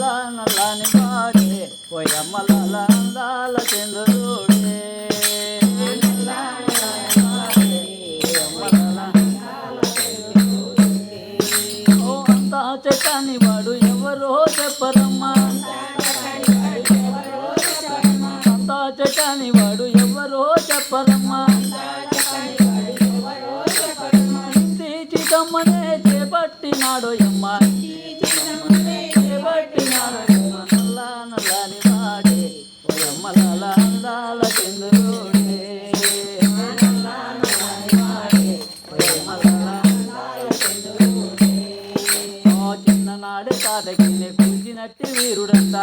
నల్లని వాడే పోయమ్మల అందాల చంద్రుడే ఓ అంతా చక్కని వాడు ఎవరో చెప్పరమ్మా అంతా చక్కని వాడు ఎవరో చెప్పరమ్మా చితమ్మనే చేపట్టినాడు అమ్మ చేపట్టినాడు నల్లని వాడే పోయమ్మల అందాల చంద్రుడే చిన్ననాడే తాతకిని కూల్చినట్టి వీరుడంట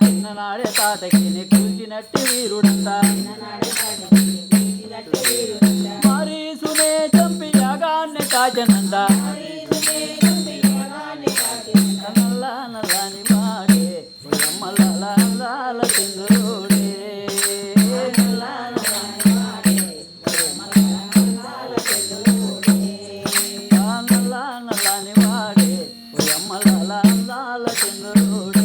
చిన్ననాడే తాతకిని కూల్చినట్టి వీరుడంట మారీసునే చంపి యాగాన్ని కాచనంట నల్లని వాడే పోయమ్మల అందాల చంద్రుడే నల్లని వాడే పోయమ్మల అందాల చంద్రుడే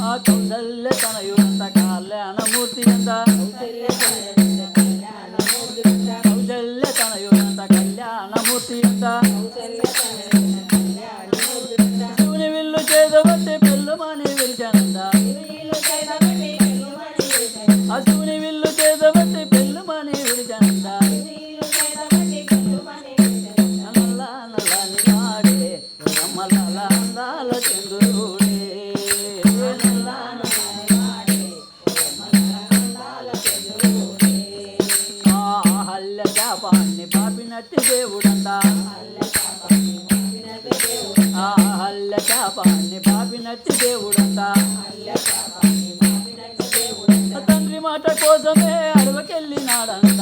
ఆ కౌసల్య తనయుడంత కళ్యాణమూర్తి అంత కౌసల్య తనయుడంత కళ్యాణమూర్తి అంత శివుని విల్లు చేదబట్టి పెళ్ళుమని విరిచానంట ఆ శివుని విల్లు చేదబట్టి పెళ్ళుమని విరిచానంట నల్లని వాడే పోయమ్మల అందాల చంద్రుడే అహల్య శాపాన్ని పాపినట్టి దేవుడంట అహల్య శాపాన్ని పాపినట్టి దేవుడంట తండ్రి మాట కోసమే అడవకెళ్ళినాడంట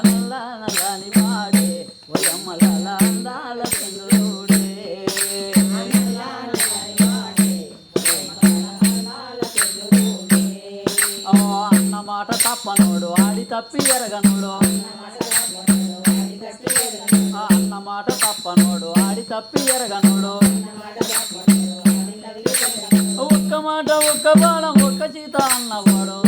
నల్లని వాడే పోయమ్మల అందాల చంద్రుడే అన్నమాట తప్పనోడు ఆడి తప్పి ఎరగనోడు అన్నమాట తప్పనోడు ఆడి తప్పి ఎరగనోడు ఒక్క మాట ఒక్క బాణం ఒక్క చీత అన్నవాడు